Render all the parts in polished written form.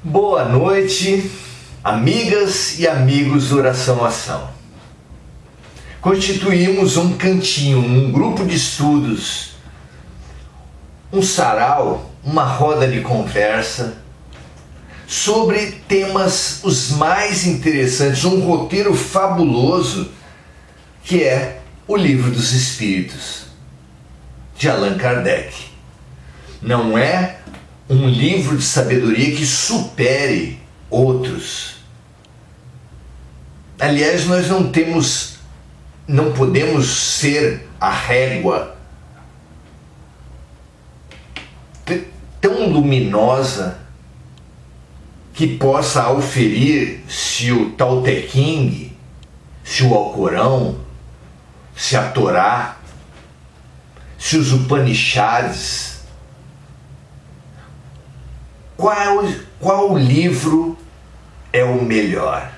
Boa noite, amigas e amigos do Oração Ação. Constituímos um cantinho, um grupo de estudos, um sarau, uma roda de conversa sobre temas os mais interessantes, um roteiro fabuloso que é o Livro dos Espíritos, de Allan Kardec. Não é um livro de sabedoria que supere outros. Aliás, nós não podemos ser a régua tão luminosa que possa auferir se o Tao Te Ching, se o Alcorão, se a Torá, se os Upanishads. Qual livro é o melhor?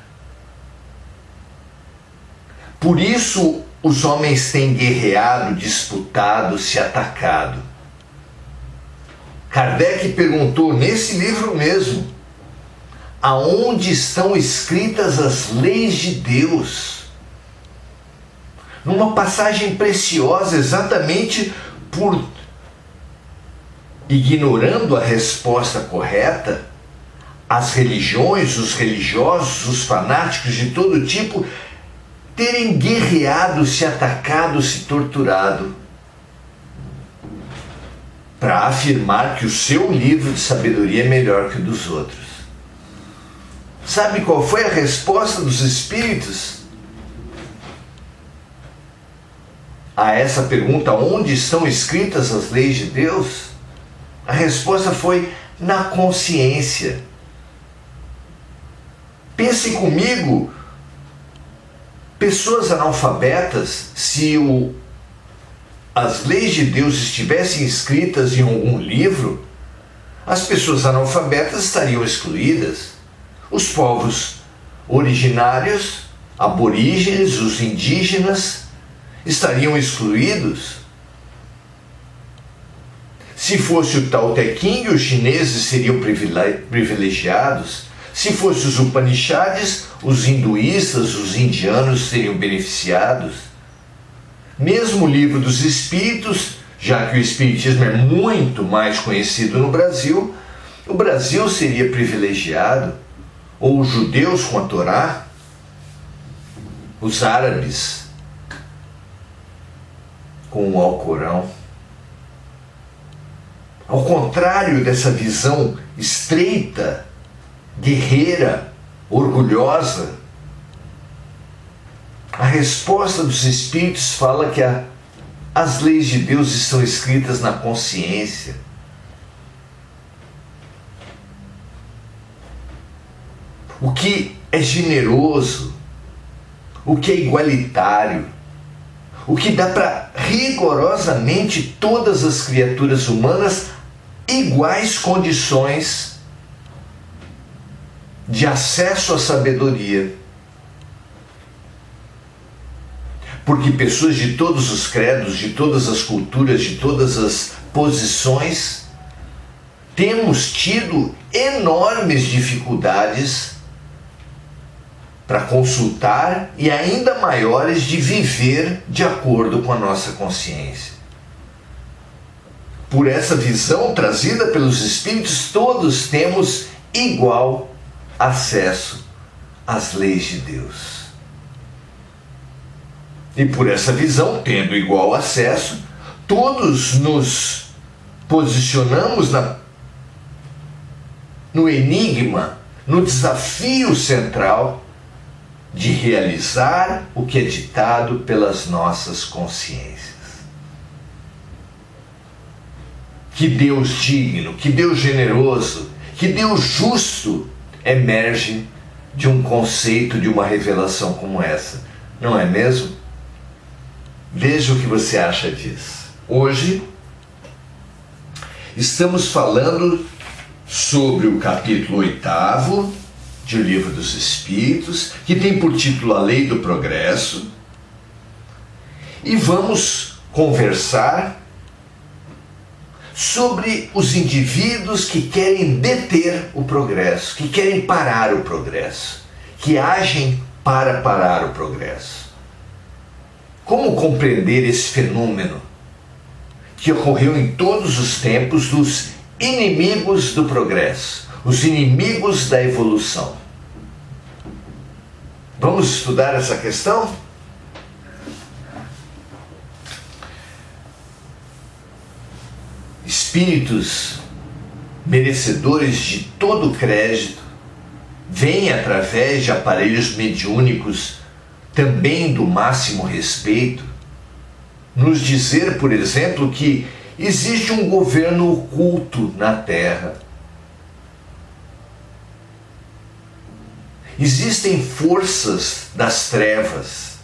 Por isso os homens têm guerreado, disputado, se atacado. Kardec perguntou nesse livro mesmo: aonde estão escritas as leis de Deus? Numa passagem preciosa, exatamente por ignorando a resposta correta, as religiões, os religiosos, os fanáticos de todo tipo terem guerreado, se atacado, se torturado para afirmar que o seu livro de sabedoria é melhor que o dos outros. Sabe qual foi a resposta dos espíritos a essa pergunta: onde estão escritas as leis de Deus? A resposta foi: na consciência. Pensem comigo, pessoas analfabetas, se as leis de Deus estivessem escritas em algum livro, as pessoas analfabetas estariam excluídas. Os povos originários, aborígenes, os indígenas, estariam excluídos. Se fosse o Tao Te Ching, os chineses seriam privilegiados. Se fosse os Upanishads, os hinduístas, os indianos seriam beneficiados. Mesmo o Livro dos Espíritos, já que o Espiritismo é muito mais conhecido no Brasil, o Brasil seria privilegiado. Ou os judeus com a Torá, os árabes com o Alcorão. Ao contrário dessa visão estreita, guerreira, orgulhosa, a resposta dos Espíritos fala que as leis de Deus estão escritas na consciência. O que é generoso, o que é igualitário, o que dá para rigorosamente todas as criaturas humanas iguais condições de acesso à sabedoria. Porque pessoas de todos os credos, de todas as culturas, de todas as posições, temos tido enormes dificuldades para consultar e ainda maiores de viver de acordo com a nossa consciência. Por essa visão trazida pelos Espíritos, todos temos igual acesso às leis de Deus. E por essa visão, tendo igual acesso, todos nos posicionamos no enigma, no desafio central de realizar o que é ditado pelas nossas consciências. Que Deus digno, que Deus generoso, que Deus justo emerge de um conceito, de uma revelação como essa, não é mesmo? Veja o que você acha disso. Hoje estamos falando sobre o capítulo 8º de O Livro dos Espíritos, que tem por título A Lei do Progresso, e vamos conversar sobre os indivíduos que querem deter o progresso, que querem parar o progresso, que agem para parar o progresso. Como compreender esse fenômeno que ocorreu em todos os tempos dos inimigos do progresso, os inimigos da evolução? Vamos estudar essa questão? Espíritos merecedores de todo crédito vêm através de aparelhos mediúnicos também do máximo respeito nos dizer, por exemplo, que existe um governo oculto na Terra. Existem forças das trevas,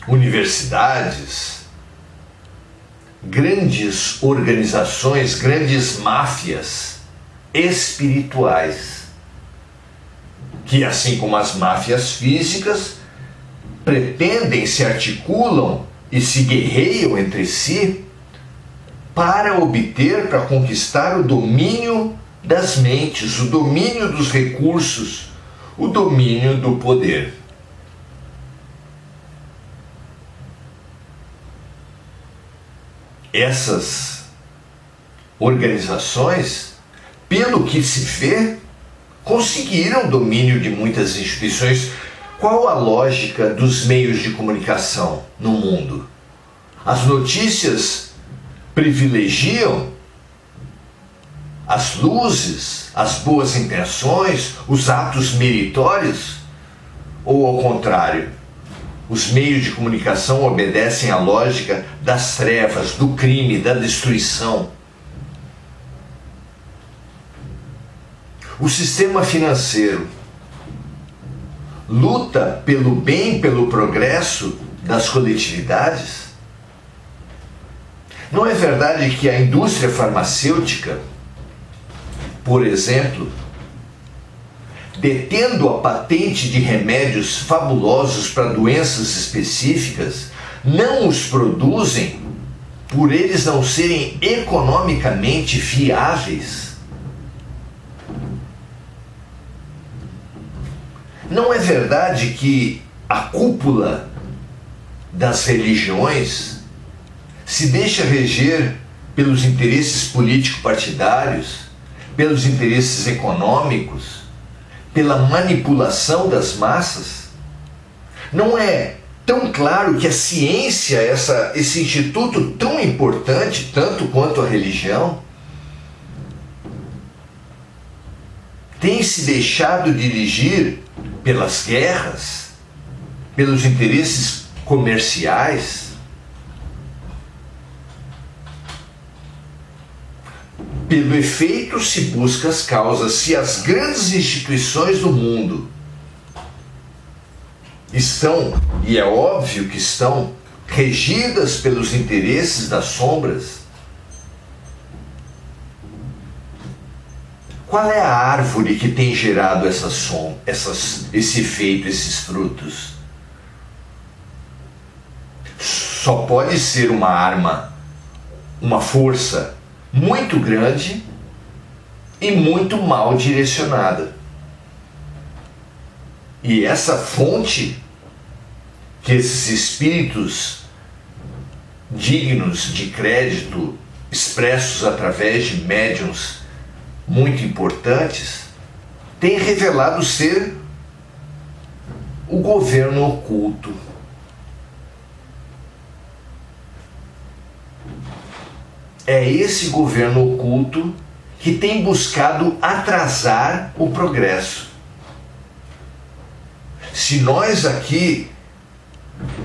universidades, grandes organizações, grandes máfias espirituais, que, assim como as máfias físicas, pretendem, se articulam e se guerreiam entre si para obter, para conquistar o domínio das mentes, o domínio dos recursos, o domínio do poder. Essas organizações, pelo que se vê, conseguiram domínio de muitas instituições. Qual a lógica dos meios de comunicação no mundo? As notícias privilegiam as luzes, as boas intenções, os atos meritórios? Ou ao contrário, os meios de comunicação obedecem à lógica das trevas, do crime, da destruição? O sistema financeiro luta pelo bem, pelo progresso das coletividades? Não é verdade que a indústria farmacêutica, por exemplo, detendo a patente de remédios fabulosos para doenças específicas, não os produzem por eles não serem economicamente viáveis? Não é verdade que a cúpula das religiões se deixa reger pelos interesses político-partidários, pelos interesses econômicos, pela manipulação das massas? Não é tão claro que a ciência, esse instituto tão importante, tanto quanto a religião, tem se deixado dirigir pelas guerras, pelos interesses comerciais, pelo efeito se busca as causas. Se as grandes instituições do mundo estão, e é óbvio que estão, regidas pelos interesses das sombras, qual é a árvore que tem gerado esse efeito, esses frutos? Só pode ser uma arma, uma força muito grande e muito mal direcionada. E essa fonte que esses espíritos dignos de crédito, expressos através de médiuns muito importantes, tem revelado ser o governo oculto. É esse governo oculto que tem buscado atrasar o progresso. Se nós aqui,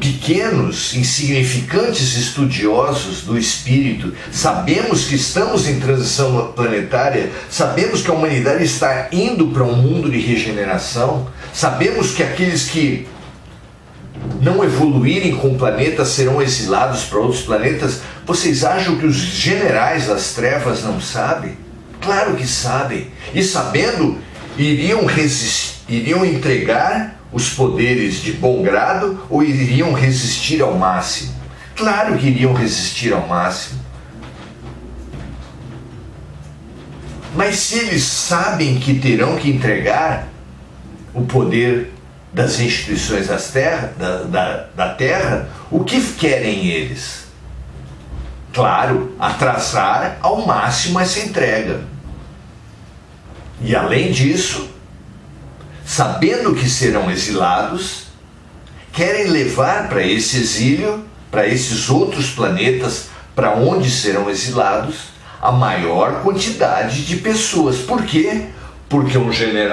pequenos, insignificantes estudiosos do espírito, sabemos que estamos em transição planetária, sabemos que a humanidade está indo para um mundo de regeneração, sabemos que aqueles que não evoluírem com o planeta serão exilados para outros planetas, vocês acham que os generais das trevas não sabem? Claro que sabem. E sabendo, iriam entregar os poderes de bom grado ou iriam resistir ao máximo? Claro que iriam resistir ao máximo. Mas se eles sabem que terão que entregar o poder das instituições da terra, o que querem eles? Claro, atrasar ao máximo essa entrega. E além disso, sabendo que serão exilados, querem levar para esse exílio, para esses outros planetas para onde serão exilados, a maior quantidade de pessoas. Por quê? Porque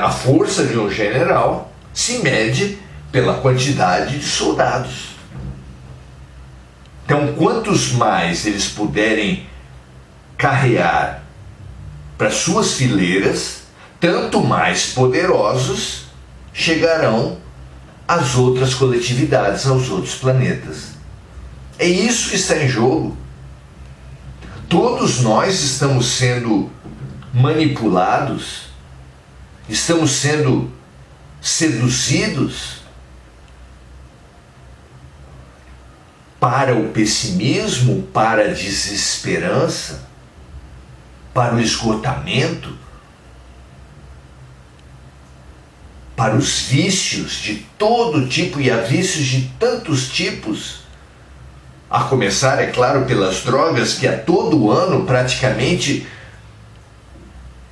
a força de um general se mede pela quantidade de soldados. Então, quantos mais eles puderem carrear para suas fileiras, tanto mais poderosos chegarão às outras coletividades, aos outros planetas. É isso que está em jogo. Todos nós estamos sendo manipulados, estamos sendo seduzidos para o pessimismo, para a desesperança, para o esgotamento, para os vícios de todo tipo, e há vícios de tantos tipos, a começar, é claro, pelas drogas, que a todo ano praticamente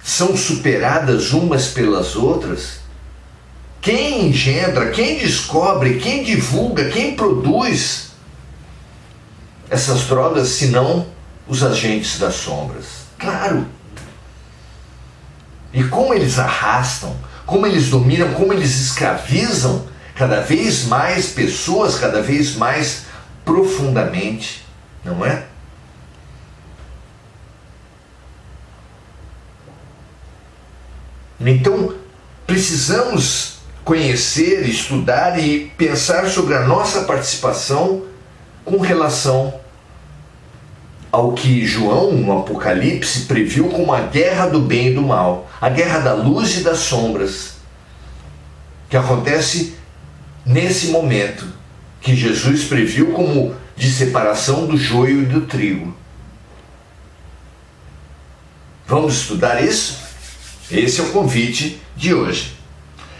são superadas umas pelas outras. Quem engendra, quem descobre, quem divulga, quem produz essas drogas, senão os agentes das sombras? Claro. E como eles arrastam, como eles dominam, como eles escravizam cada vez mais pessoas, cada vez mais profundamente, não é? Então, precisamos conhecer, estudar e pensar sobre a nossa participação com relação ao que João, no Apocalipse, previu como a guerra do bem e do mal, a guerra da luz e das sombras, que acontece nesse momento que Jesus previu como de separação do joio e do trigo. Vamos estudar isso? Esse é o convite de hoje.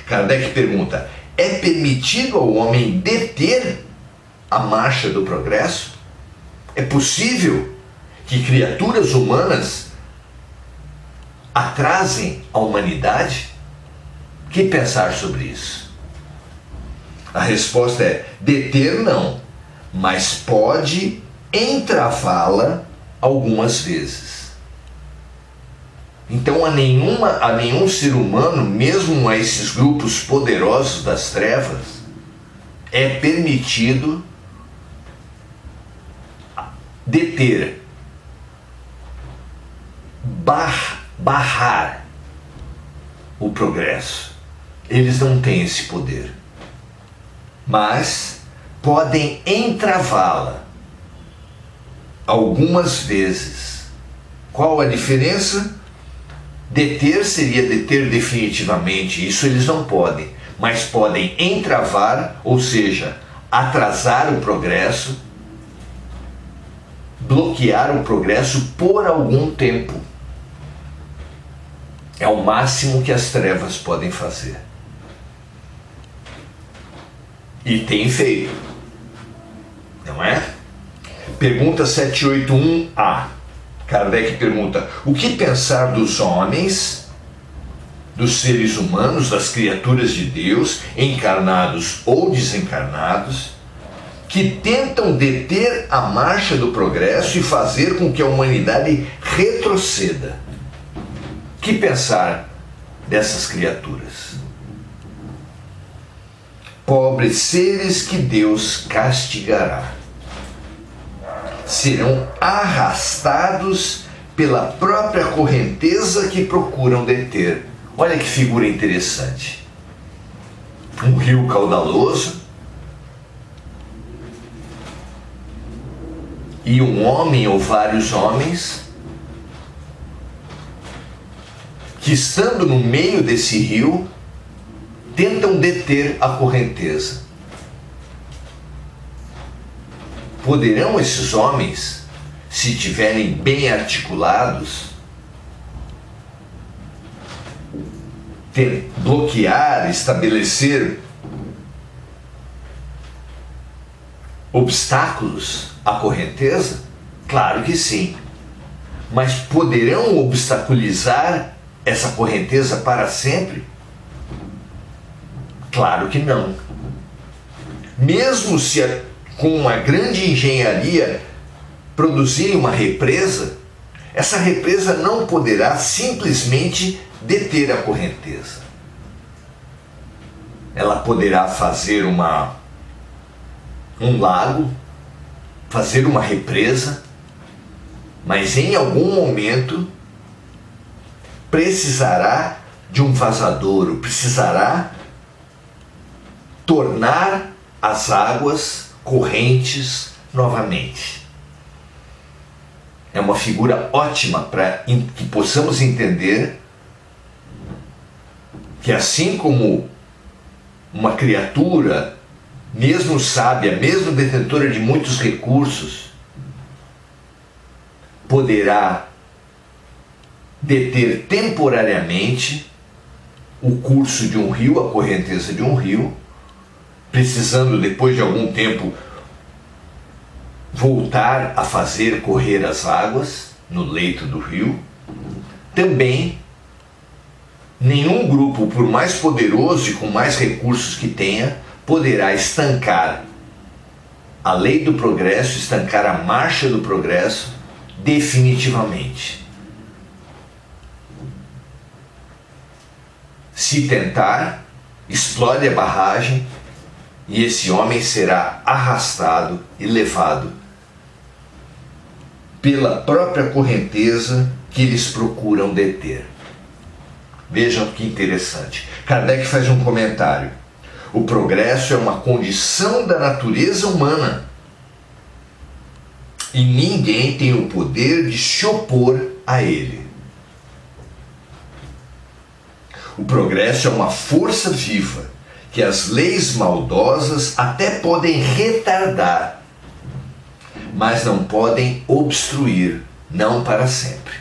Kardec pergunta: é permitido ao homem deter a marcha do progresso? É possível que criaturas humanas atrasem a humanidade? O que pensar sobre isso? A resposta é: deter não, mas pode entravá-la algumas vezes. Então a nenhum ser humano, mesmo a esses grupos poderosos das trevas, é permitido deter, barrar o progresso. Eles não têm esse poder, mas podem entravá-la algumas vezes. Qual a diferença? Deter seria deter definitivamente, isso eles não podem, mas podem entravar, ou seja, atrasar o progresso, bloquear o progresso por algum tempo. É o máximo que as trevas podem fazer. E tem feito, não é? Pergunta 781A. Kardec pergunta: o que pensar dos homens, dos seres humanos, das criaturas de Deus, encarnados ou desencarnados, que tentam deter a marcha do progresso e fazer com que a humanidade retroceda? O que pensar dessas criaturas? Pobres seres que Deus castigará, serão arrastados pela própria correnteza que procuram deter. Olha que figura interessante. Um rio caudaloso e um homem ou vários homens que, estando no meio desse rio, tentam deter a correnteza. Poderão esses homens, se tiverem bem articulados, bloquear, estabelecer obstáculos à correnteza? Claro que sim. Mas poderão obstaculizar essa correnteza para sempre? Claro que não. Mesmo se com uma grande engenharia produzirem uma represa, essa represa não poderá simplesmente deter a correnteza. Ela poderá fazer um lago, fazer uma represa, mas em algum momento precisará de um vazador, precisará tornar as águas correntes novamente. É uma figura ótima para que possamos entender que, assim como uma criatura, mesmo sábia, mesmo detentora de muitos recursos, poderá deter temporariamente o curso de um rio, a correnteza de um rio, precisando depois de algum tempo voltar a fazer correr as águas no leito do rio. Também nenhum grupo, por mais poderoso e com mais recursos que tenha, poderá estancar a lei do progresso, estancar a marcha do progresso definitivamente. Se tentar, explode a barragem e esse homem será arrastado e levado pela própria correnteza que eles procuram deter. Vejam que interessante. Kardec faz um comentário. O progresso é uma condição da natureza humana e ninguém tem o poder de se opor a ele. O progresso é uma força viva que as leis maldosas até podem retardar, mas não podem obstruir, não para sempre.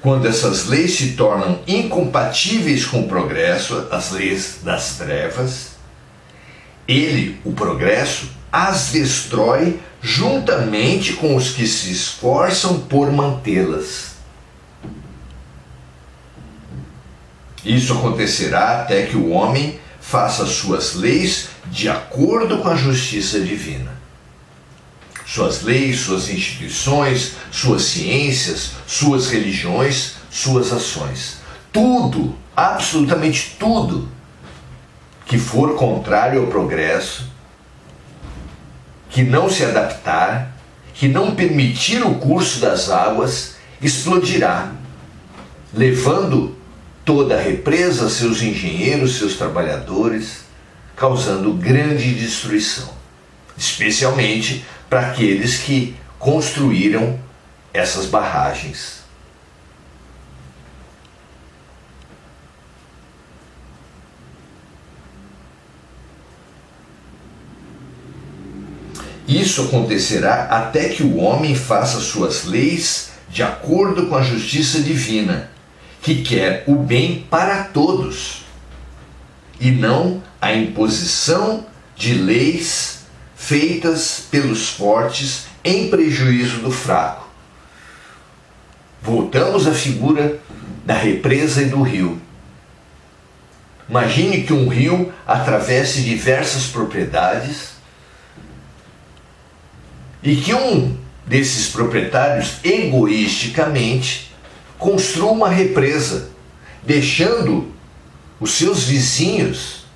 Quando essas leis se tornam incompatíveis com o progresso, as leis das trevas, ele, o progresso, as destrói juntamente com os que se esforçam por mantê-las. Isso acontecerá até que o homem faça suas leis de acordo com a justiça divina. Suas leis, suas instituições, suas ciências, suas religiões, suas ações. Tudo, absolutamente tudo, que for contrário ao progresso, que não se adaptar, que não permitir o curso das águas, explodirá, levando toda a represa, seus engenheiros, seus trabalhadores, causando grande destruição, especialmente para aqueles que construíram essas barragens. Isso acontecerá até que o homem faça suas leis de acordo com a justiça divina, que quer o bem para todos, e não a imposição de leis feitas pelos fortes em prejuízo do fraco. Voltamos à figura da represa e do rio. Imagine que um rio atravesse diversas propriedades e que um desses proprietários egoisticamente construa uma represa, deixando os seus vizinhos,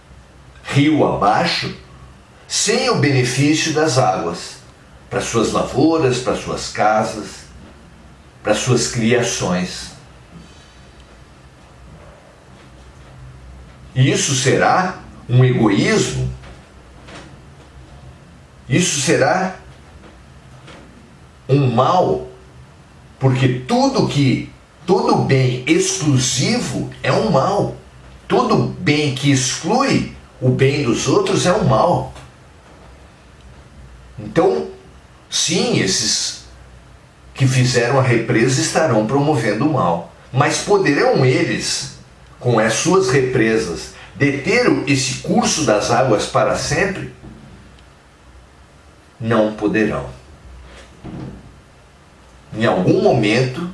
rio abaixo, sem o benefício das águas, para suas lavouras, para suas casas, para suas criações. E isso será um egoísmo? Isso será um mal? Porque todo bem exclusivo é um mal. Todo bem que exclui o bem dos outros é um mal. Então, sim, esses que fizeram a represa estarão promovendo o mal. Mas poderão eles, com as suas represas, deter esse curso das águas para sempre? Não poderão. Em algum momento,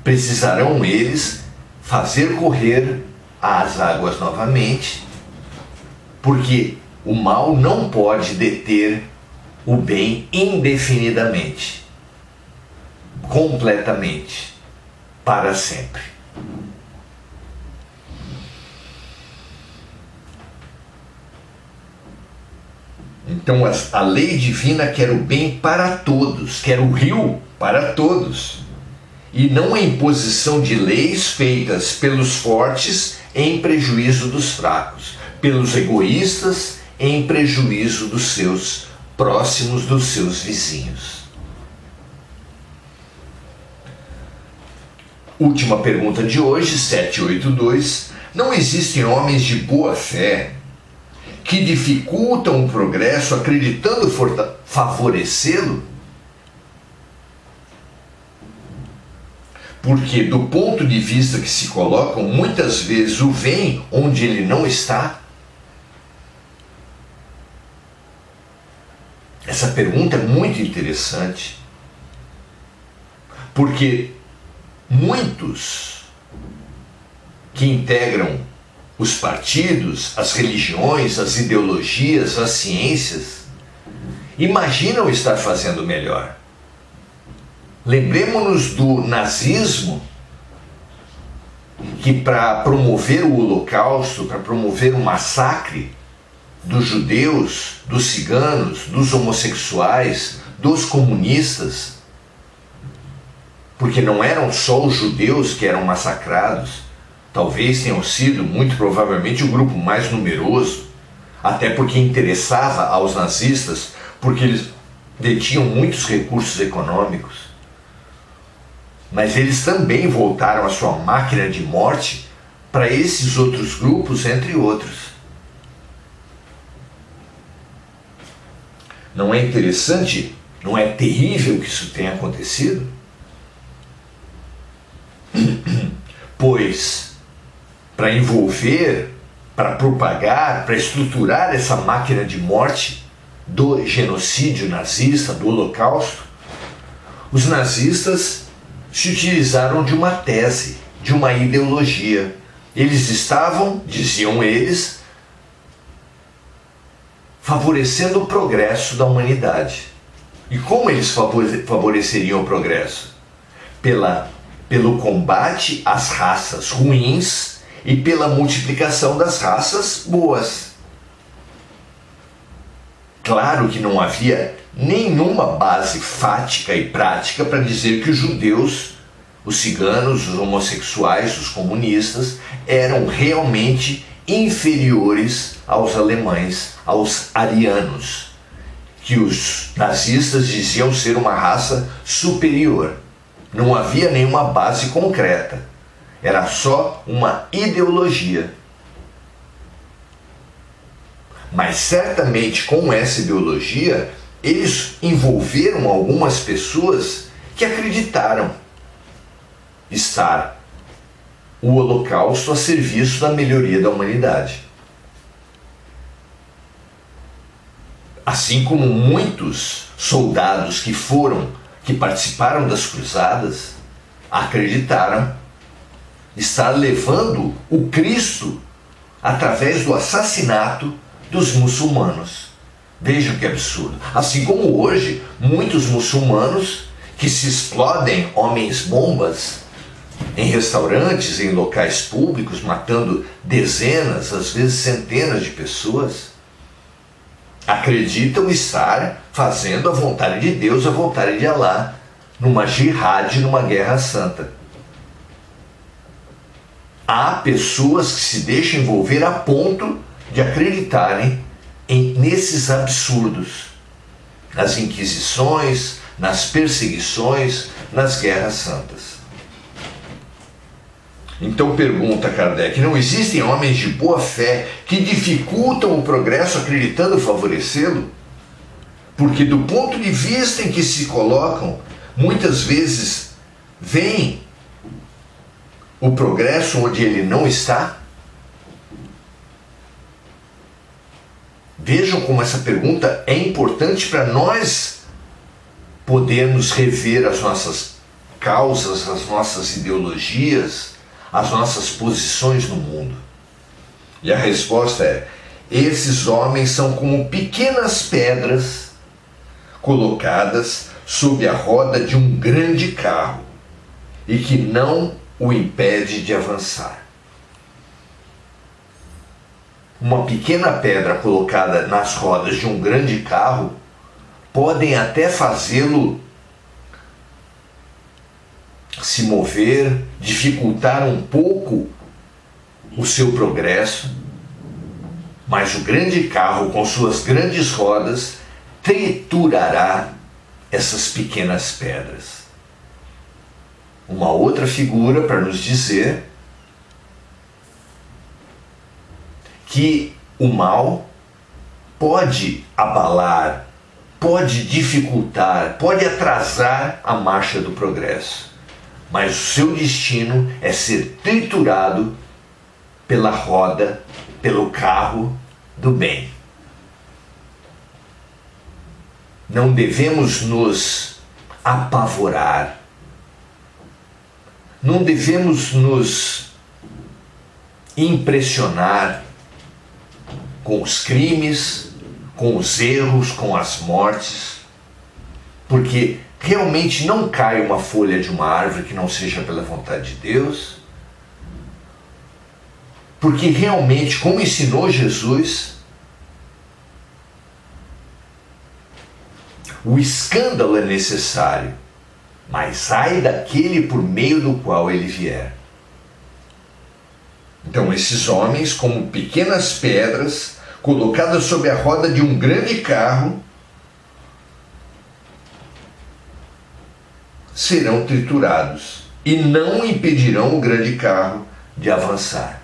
precisarão eles fazer correr as águas novamente, porque o mal não pode deter o bem indefinidamente, completamente, para sempre. Então a lei divina quer o bem para todos, quer o rio para todos, e não a imposição de leis feitas pelos fortes em prejuízo dos fracos, pelos egoístas em prejuízo dos seus próximos, dos seus vizinhos. Última pergunta de hoje, 782. Não existem homens de boa fé que dificultam o progresso acreditando favorecê-lo? Porque, do ponto de vista que se colocam, muitas vezes o veem onde ele não está? Essa pergunta é muito interessante, porque muitos que integram os partidos, as religiões, as ideologias, as ciências, imaginam estar fazendo melhor. Lembremos-nos do nazismo, que para promover o Holocausto, para promover o massacre dos judeus, dos ciganos, dos homossexuais, dos comunistas, porque não eram só os judeus que eram massacrados, talvez tenham sido, muito provavelmente, o grupo mais numeroso, até porque interessava aos nazistas, porque eles detinham muitos recursos econômicos. Mas eles também voltaram a sua máquina de morte para esses outros grupos, entre outros. Não é interessante? Não é terrível que isso tenha acontecido? Pois, para envolver, para propagar, para estruturar essa máquina de morte do genocídio nazista, do Holocausto, os nazistas se utilizaram de uma tese, de uma ideologia. Eles estavam, diziam eles, favorecendo o progresso da humanidade. E como eles favoreceriam o progresso? Pelo combate às raças ruins e pela multiplicação das raças boas. Claro que não havia nenhuma base fática e prática para dizer que os judeus, os ciganos, os homossexuais, os comunistas eram realmente inferiores aos alemães, aos arianos, que os nazistas diziam ser uma raça superior. Não havia nenhuma base concreta, era só uma ideologia. Mas certamente com essa ideologia eles envolveram algumas pessoas que acreditaram estar o Holocausto a serviço da melhoria da humanidade. Assim como muitos soldados que participaram das cruzadas, acreditaram estar levando o Cristo através do assassinato dos muçulmanos. Vejam que absurdo. Assim como hoje, muitos muçulmanos que se explodem homens-bombas em restaurantes, em locais públicos, matando dezenas, às vezes centenas de pessoas, acreditam estar fazendo a vontade de Deus, a vontade de Alá, numa jihad, numa guerra santa. Há pessoas que se deixam envolver a ponto de acreditarem nesses absurdos, nas inquisições, nas perseguições, nas guerras santas. Então pergunta Kardec: não existem homens de boa fé que dificultam o progresso acreditando favorecê-lo? Porque do ponto de vista em que se colocam, muitas vezes veem o progresso onde ele não está? Vejam como essa pergunta é importante para nós podermos rever as nossas causas, as nossas ideologias, as nossas posições no mundo. E a resposta é: esses homens são como pequenas pedras colocadas sob a roda de um grande carro e que não o impede de avançar. Uma pequena pedra colocada nas rodas de um grande carro podem até fazê-lo se mover, dificultar um pouco o seu progresso, mas o grande carro com suas grandes rodas triturará essas pequenas pedras. Uma outra figura para nos dizer que o mal pode abalar, pode dificultar, pode atrasar a marcha do progresso, mas o seu destino é ser triturado pela roda, pelo carro do bem. Não devemos nos apavorar, não devemos nos impressionar com os crimes, com os erros, com as mortes, porque realmente não cai uma folha de uma árvore que não seja pela vontade de Deus, porque realmente, como ensinou Jesus, o escândalo é necessário, mas ai daquele por meio do qual ele vier. Então esses homens, como pequenas pedras colocadas sob a roda de um grande carro, serão triturados e não impedirão o grande carro de avançar.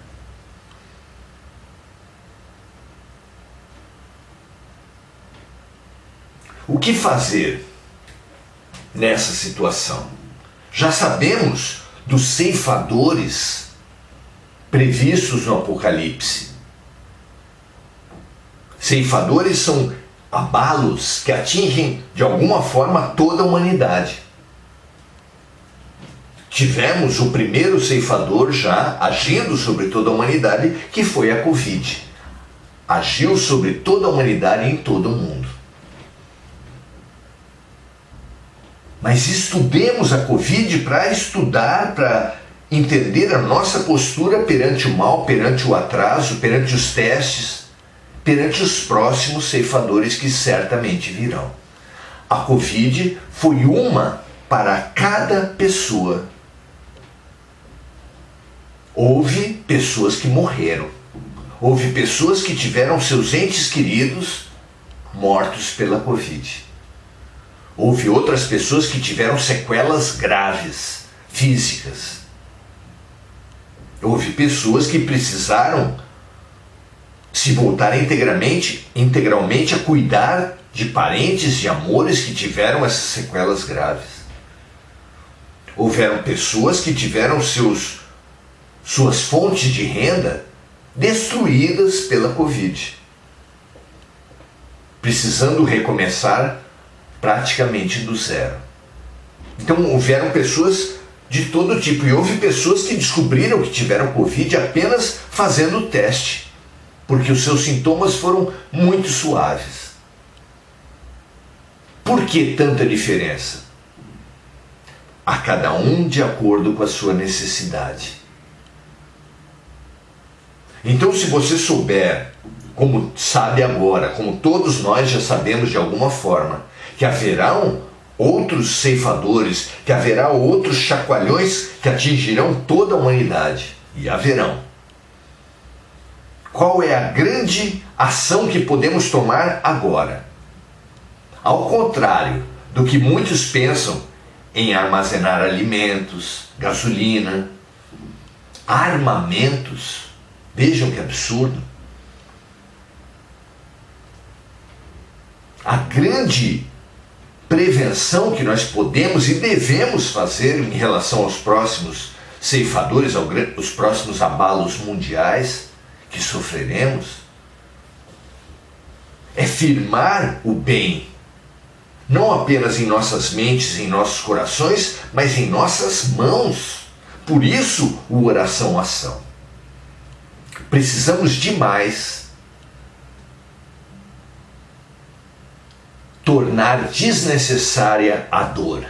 O que fazer nessa situação? Já sabemos dos ceifadores previstos no Apocalipse. Ceifadores são abalos que atingem de alguma forma toda a humanidade. Tivemos o primeiro ceifador já agindo sobre toda a humanidade, que foi a Covid. Agiu sobre toda a humanidade em todo o mundo. Mas estudemos a Covid para estudar, para entender a nossa postura perante o mal, perante o atraso, perante os testes, perante os próximos ceifadores que certamente virão. A Covid foi uma para cada pessoa. Houve pessoas que morreram. Houve pessoas que tiveram seus entes queridos mortos pela Covid. Houve outras pessoas que tiveram sequelas graves, físicas. Houve pessoas que precisaram se voltar integralmente a cuidar de parentes e amores que tiveram essas sequelas graves. Houveram pessoas que tiveram suas fontes de renda destruídas pela Covid, precisando recomeçar praticamente do zero. Então houveram pessoas de todo tipo, e houve pessoas que descobriram que tiveram Covid apenas fazendo o teste, porque os seus sintomas foram muito suaves. Por que tanta diferença? A cada um de acordo com a sua necessidade. Então, se você souber, como sabe agora, como todos nós já sabemos de alguma forma, que haverão outros ceifadores, que haverá outros chacoalhões que atingirão toda a humanidade, e haverão. Qual é a grande ação que podemos tomar agora? Ao contrário do que muitos pensam em armazenar alimentos, gasolina, armamentos, vejam que absurdo. A grande prevenção que nós podemos e devemos fazer em relação aos próximos ceifadores, aos próximos abalos mundiais que sofreremos, é firmar o bem, não apenas em nossas mentes, em nossos corações, mas em nossas mãos. Por isso, o oração-ação. Precisamos demais tornar desnecessária a dor.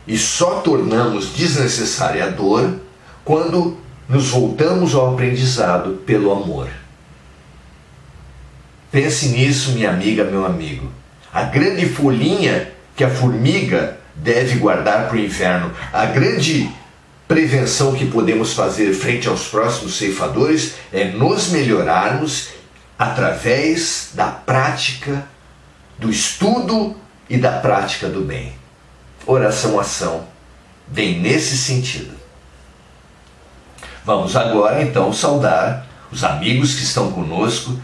E só tornamos desnecessária a dor quando nos voltamos ao aprendizado pelo amor. Pense nisso, minha amiga, meu amigo. A grande folhinha que a formiga deve guardar para o inverno, a grande prevenção que podemos fazer frente aos próximos ceifadores é nos melhorarmos através da prática, do estudo e da prática do bem. Oração-ação vem nesse sentido. Vamos agora então saudar os amigos que estão conosco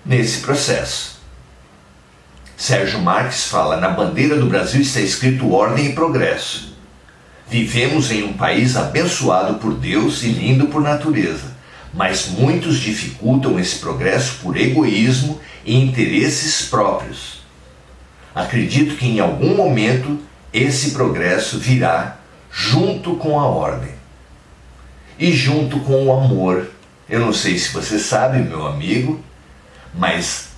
nesse processo. Sérgio Marques fala: na bandeira do Brasil está escrito ordem e progresso. Vivemos em um país abençoado por Deus e lindo por natureza, mas muitos dificultam esse progresso por egoísmo e interesses próprios. Acredito que em algum momento esse progresso virá junto com a ordem e junto com o amor. Eu não sei se você sabe, meu amigo, mas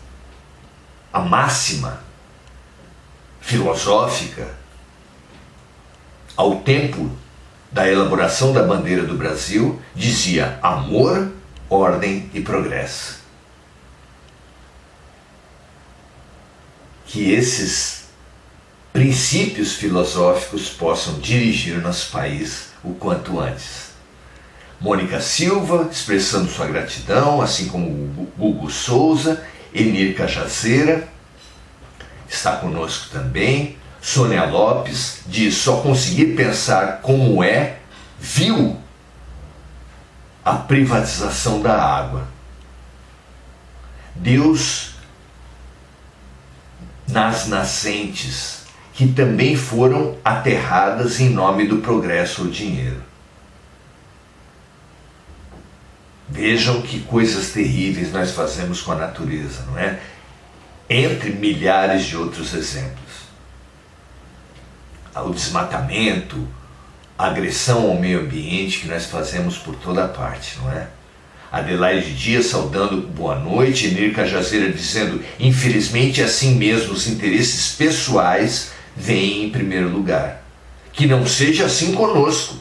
a máxima filosófica ao tempo da elaboração da bandeira do Brasil dizia amor, ordem e progresso. Que esses princípios filosóficos possam dirigir nosso país o quanto antes. Mônica Silva, expressando sua gratidão, assim como Hugo Souza, Enir Cajazeira, está conosco também. Sônia Lopes diz: só consegui pensar como é vil a privatização da água. Deus nas nascentes, que também foram aterradas em nome do progresso ou dinheiro. Vejam que coisas terríveis nós fazemos com a natureza, não é? Entre milhares de outros exemplos. O desmatamento, a agressão ao meio ambiente que nós fazemos por toda parte, não é? Adelaide Dias saudando boa noite, Enir Cajazeira dizendo: infelizmente é assim mesmo, os interesses pessoais vêm em primeiro lugar. Que não seja assim conosco.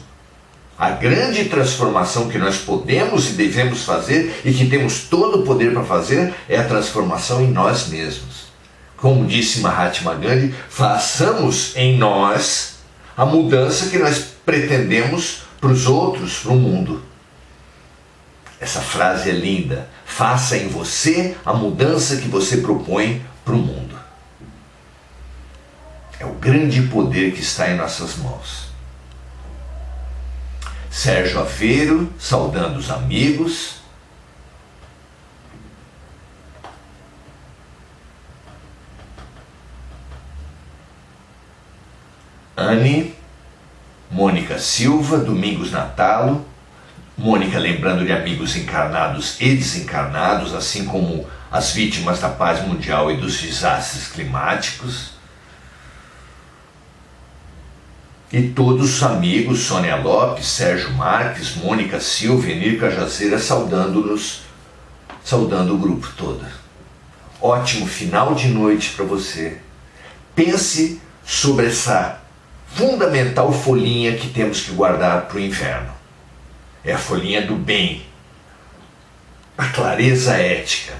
A grande transformação que nós podemos e devemos fazer e que temos todo o poder para fazer é a transformação em nós mesmos. Como disse Mahatma Gandhi, façamos em nós a mudança que nós pretendemos para os outros, para o mundo. Essa frase é linda. Faça em você a mudança que você propõe para o mundo. É o grande poder que está em nossas mãos. Sérgio Aveiro, saudando os amigos. Anne, Mônica Silva, Domingos Natalo. Mônica lembrando de amigos encarnados e desencarnados, assim como as vítimas da paz mundial e dos desastres climáticos. E todos os amigos, Sônia Lopes, Sérgio Marques, Mônica Silva, Enir Cajazeira, saudando-nos, saudando o grupo todo. Ótimo final de noite para você. Pense sobre essa fundamental folhinha que temos que guardar para o inverno. É a folhinha do bem, a clareza ética,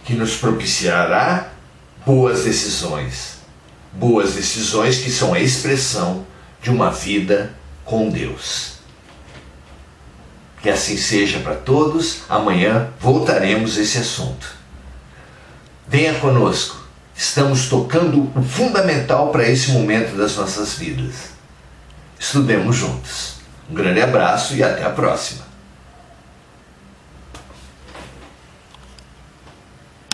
que nos propiciará boas decisões que são a expressão de uma vida com Deus. Que assim seja para todos. Amanhã voltaremos a esse assunto. Venha conosco. Estamos tocando o fundamental para esse momento das nossas vidas. Estudemos juntos. Um grande abraço e até a próxima.